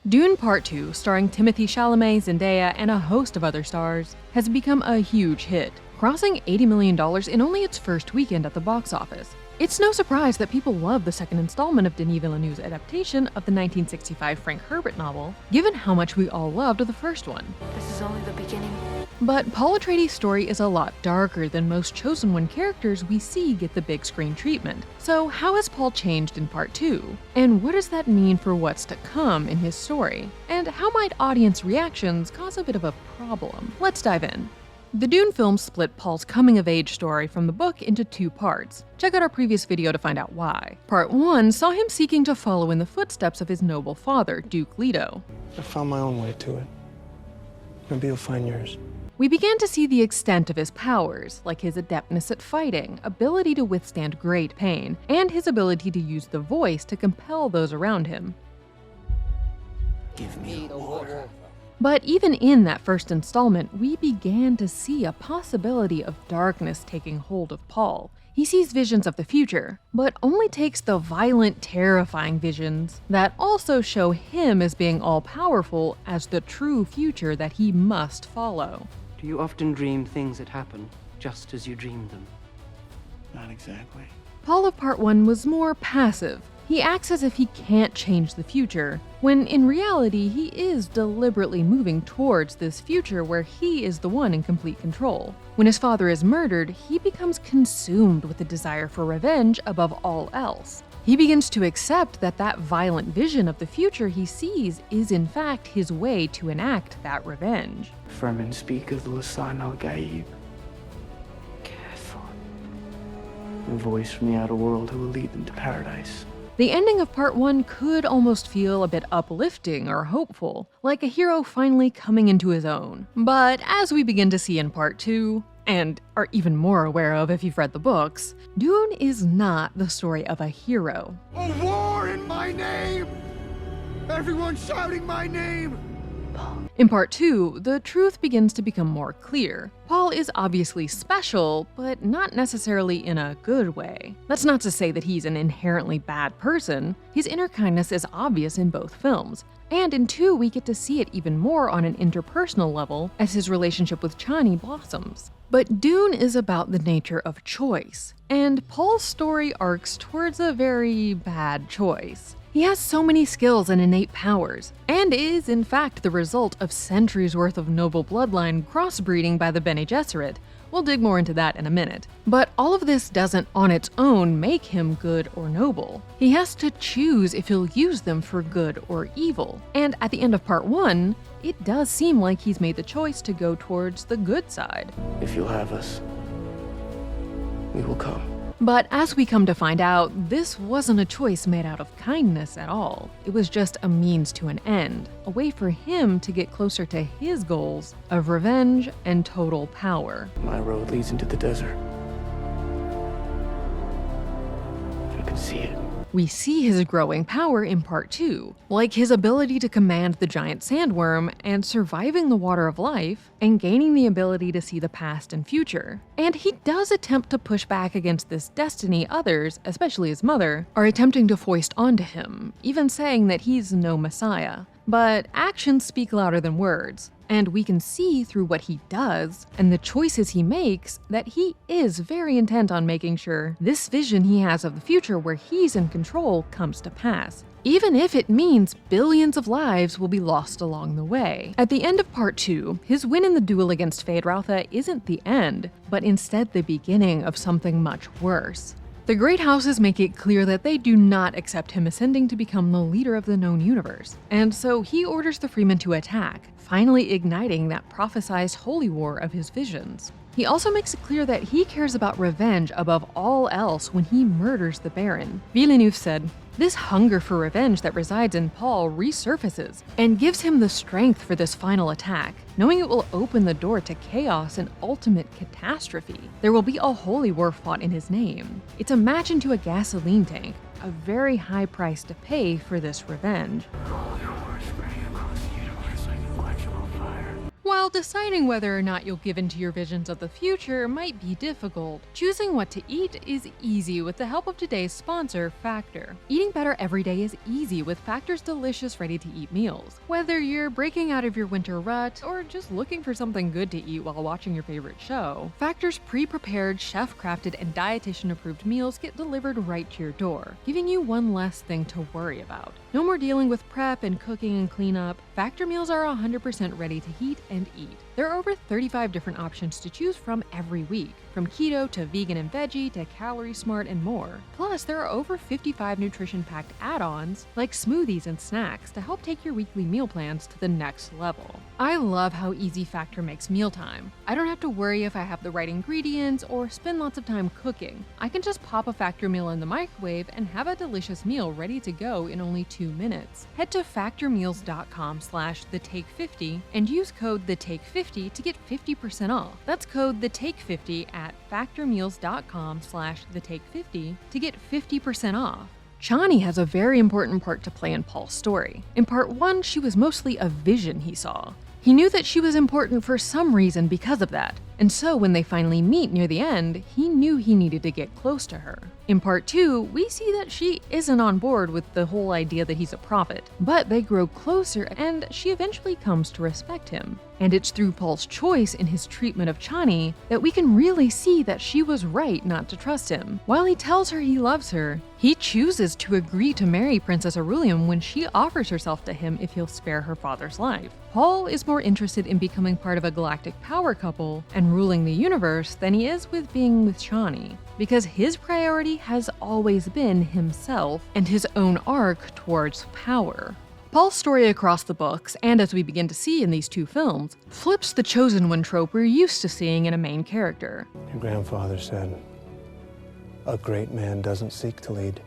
Dune Part 2, starring Timothée Chalamet, Zendaya, and a host of other stars, has become a huge hit, crossing $80 million in only its first weekend at the box office. It's no surprise that people love the second installment of Denis Villeneuve's adaptation of the 1965 Frank Herbert novel, given how much we all loved the first one. This is only the beginning. But Paul Atreides' story is a lot darker than most Chosen One characters we see get the big screen treatment. So how has Paul changed in Part 2? And what does that mean for what's to come in his story? And how might audience reactions cause a bit of a problem? Let's dive in. The Dune film split Paul's coming-of-age story from the book into two parts. Check out our previous video to find out why. Part 1 saw him seeking to follow in the footsteps of his noble father, Duke Leto. I found my own way to it. Maybe you'll find yours. We began to see the extent of his powers, like his adeptness at fighting, ability to withstand great pain, and his ability to use the voice to compel those around him. Give me the water. But even in that first installment, we began to see a possibility of darkness taking hold of Paul. He sees visions of the future, but only takes the violent, terrifying visions that also show him as being all-powerful as the true future that he must follow. Do you often dream things that happen just as you dreamed them? Not exactly. Paul of Part 1 was more passive. He acts as if he can't change the future, when in reality he is deliberately moving towards this future where he is the one in complete control. When his father is murdered, he becomes consumed with the desire for revenge above all else. He begins to accept that that violent vision of the future he sees is in fact his way to enact that revenge. Furman speak of the Lisan al-Gaib. Careful. A voice from the outer world who will lead them to paradise. The ending of Part 1 could almost feel a bit uplifting or hopeful, like a hero finally coming into his own. But as we begin to see in Part 2, and are even more aware of if you've read the books, Dune is not the story of a hero. A war in my name! Everyone shouting my name! In Part 2, the truth begins to become more clear. Paul is obviously special, but not necessarily in a good way. That's not to say that he's an inherently bad person. His inner kindness is obvious in both films. And in 2, we get to see it even more on an interpersonal level as his relationship with Chani blossoms. But Dune is about the nature of choice, and Paul's story arcs towards a very bad choice. He has so many skills and innate powers, and is in fact the result of centuries worth of noble bloodline crossbreeding by the Bene Gesserit. We'll dig more into that in a minute. But all of this doesn't on its own make him good or noble. He has to choose if he'll use them for good or evil. And at the end of Part 1, it does seem like he's made the choice to go towards the good side. If you'll have us, we will come. But as we come to find out, this wasn't a choice made out of kindness at all. It was just a means to an end, a way for him to get closer to his goals of revenge and total power. My road leads into the desert. I can see it. We see his growing power in Part 2, like his ability to command the giant sandworm and surviving the water of life, and gaining the ability to see the past and future. And he does attempt to push back against this destiny others, especially his mother, are attempting to foist onto him, even saying that he's no messiah. But actions speak louder than words, and we can see through what he does and the choices he makes that he is very intent on making sure this vision he has of the future where he's in control comes to pass, even if it means billions of lives will be lost along the way. At the end of Part 2, his win in the duel against Feyd-Rautha isn't the end, but instead the beginning of something much worse. The Great Houses make it clear that they do not accept him ascending to become the leader of the known universe, and so he orders the Freemen to attack, finally igniting that prophesized holy war of his visions. He also makes it clear that he cares about revenge above all else when he murders the Baron. Villeneuve said, "This hunger for revenge that resides in Paul resurfaces and gives him the strength for this final attack, knowing it will open the door to chaos and ultimate catastrophe. There will be a holy war fought in his name. It's a match into a gasoline tank, a very high price to pay for this revenge." Holy war spreading across the universe like a quenchable fire. While While deciding whether or not you'll give in to your visions of the future might be difficult, choosing what to eat is easy with the help of today's sponsor, Factor. Eating better every day is easy with Factor's delicious ready-to-eat meals. Whether you're breaking out of your winter rut or just looking for something good to eat while watching your favorite show, Factor's pre-prepared, chef-crafted, and dietitian-approved meals get delivered right to your door, giving you one less thing to worry about. No more dealing with prep and cooking and cleanup. Factor meals are 100% ready to heat and eat. There are over 35 different options to choose from every week, from keto to vegan and veggie to calorie smart and more. Plus, there are over 55 nutrition-packed add-ons like smoothies and snacks to help take your weekly meal plans to the next level. I love how easy Factor makes mealtime. I don't have to worry if I have the right ingredients or spend lots of time cooking. I can just pop a Factor meal in the microwave and have a delicious meal ready to go in only 2 minutes. Head to factormeals.com/thetake50 and use code thetake50 to get 50% off. That's code thetake50 at factormeals.com/thetake50 to get 50% off. Chani has a very important part to play in Paul's story. In part 1, she was mostly a vision he saw. He knew that she was important for some reason because of that, and so when they finally meet near the end, he knew he needed to get close to her. In part 2, we see that she isn't on board with the whole idea that he's a prophet, but they grow closer and she eventually comes to respect him. And it's through Paul's choice in his treatment of Chani that we can really see that she was right not to trust him. While he tells her he loves her, he chooses to agree to marry Princess Aurelium when she offers herself to him if he'll spare her father's life. Paul is more interested in becoming part of a galactic power couple and ruling the universe than he is with being with Chani, because his priority has always been himself and his own arc towards power. Paul's story across the books, and as we begin to see in these 2 films, flips the chosen one trope we're used to seeing in a main character. Your grandfather said, a great man doesn't seek to lead.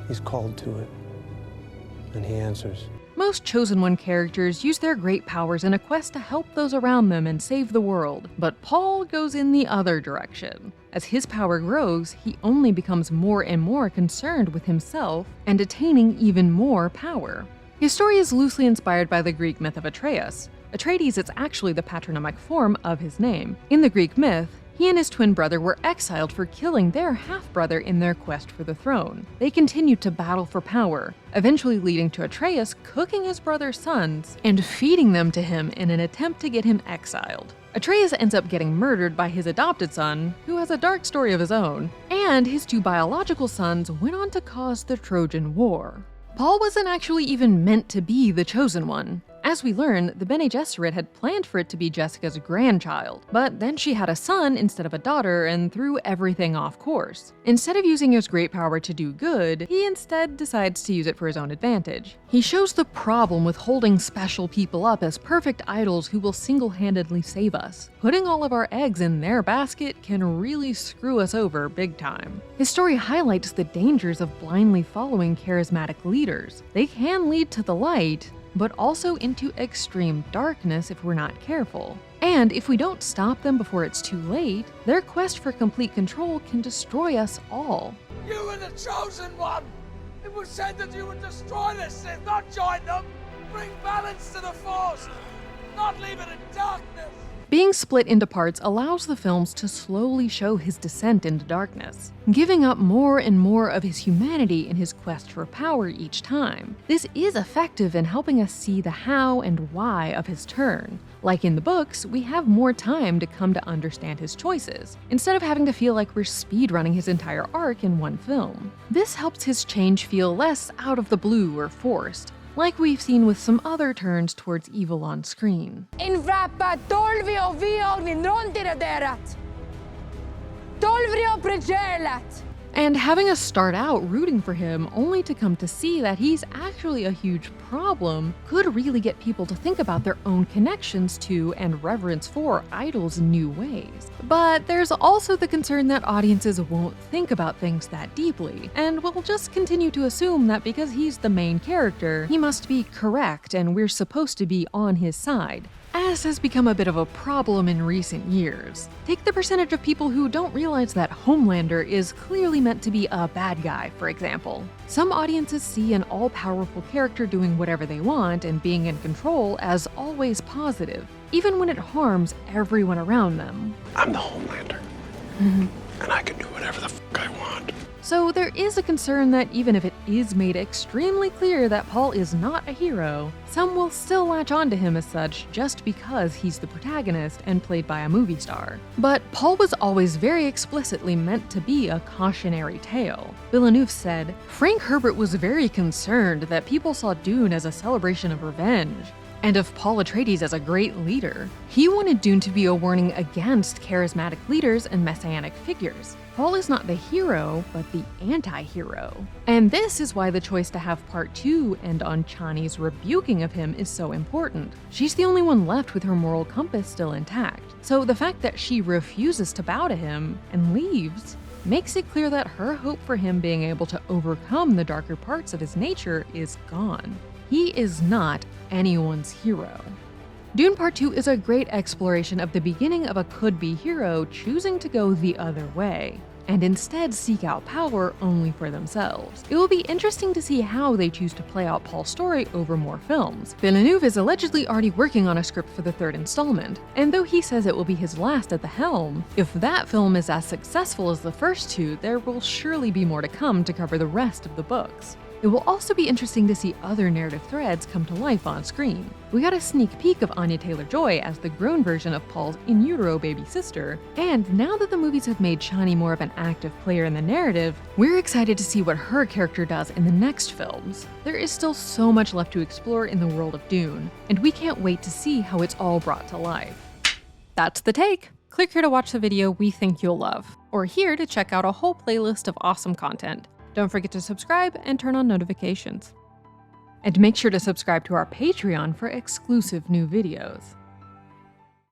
He's called to it. And he answers. Most chosen one characters use their great powers in a quest to help those around them and save the world, but Paul goes in the other direction. As his power grows, he only becomes more and more concerned with himself and attaining even more power. His story is loosely inspired by the Greek myth of Atreides. Atreides is actually the patronymic form of his name. In the Greek myth, he and his twin brother were exiled for killing their half-brother in their quest for the throne. They continued to battle for power, eventually leading to Atreides cooking his brother's sons and feeding them to him in an attempt to get him exiled. Atreides ends up getting murdered by his adopted son, who has a dark story of his own, and his 2 biological sons went on to cause the Trojan War. Paul wasn't actually even meant to be the chosen one. As we learn, the Bene Gesserit had planned for it to be Jessica's grandchild, but then she had a son instead of a daughter and threw everything off course. Instead of using his great power to do good, he instead decides to use it for his own advantage. He shows the problem with holding special people up as perfect idols who will single-handedly save us. Putting all of our eggs in their basket can really screw us over big time. His story highlights the dangers of blindly following charismatic leaders. They can lead to the light, but also into extreme darkness if we're not careful. And if we don't stop them before it's too late, their quest for complete control can destroy us all. You were the chosen one! It was said that you would destroy the Sith, not join them! Bring balance to the Force, not leave it in darkness! Being split into parts allows the films to slowly show his descent into darkness, giving up more and more of his humanity in his quest for power each time. This is effective in helping us see the how and why of his turn. Like in the books, we have more time to come to understand his choices, instead of having to feel like we're speedrunning his entire arc in one film. This helps his change feel less out of the blue or forced, like we've seen with some other turns towards evil on screen. Invrappa tolvi o vio nindrontirederat. Tolvrio pregelat. And having us start out rooting for him only to come to see that he's actually a huge problem could really get people to think about their own connections to and reverence for idols in new ways. But there's also the concern that audiences won't think about things that deeply, and will just continue to assume that because he's the main character, he must be correct and we're supposed to be on his side. as has become a bit of a problem in recent years. Take the percentage of people who don't realize that Homelander is clearly meant to be a bad guy, for example. Some audiences see an all-powerful character doing whatever they want and being in control as always positive, even when it harms everyone around them. I'm the Homelander. And I can do whatever the fuck I want. So there is a concern that even if it is made extremely clear that Paul is not a hero, some will still latch onto him as such just because he's the protagonist and played by a movie star. But Paul was always very explicitly meant to be a cautionary tale. Villeneuve said, "Frank Herbert was very concerned that people saw Dune as a celebration of revenge, and of Paul Atreides as a great leader. He wanted Dune to be a warning against charismatic leaders and messianic figures. Paul is not the hero, but the anti-hero." And this is why the choice to have part 2 end on Chani's rebuking of him is so important. She's the only one left with her moral compass still intact. So the fact that she refuses to bow to him and leaves makes it clear that her hope for him being able to overcome the darker parts of his nature is gone. He is not anyone's hero. Dune Part 2 is a great exploration of the beginning of a could-be hero choosing to go the other way, and instead seek out power only for themselves. It will be interesting to see how they choose to play out Paul's story over more films. Villeneuve is allegedly already working on a script for the 3rd installment, and though he says it will be his last at the helm, if that film is as successful as the first 2, there will surely be more to come to cover the rest of the books. It will also be interesting to see other narrative threads come to life on screen. We got a sneak peek of Anya Taylor-Joy as the grown version of Paul's in utero baby sister, and now that the movies have made Chani more of an active player in the narrative, we're excited to see what her character does in the next films. There is still so much left to explore in the world of Dune, and we can't wait to see how it's all brought to life. That's the take! Click here to watch the video we think you'll love, or here to check out a whole playlist of awesome content. Don't forget to subscribe and turn on notifications. And make sure to subscribe to our Patreon for exclusive new videos.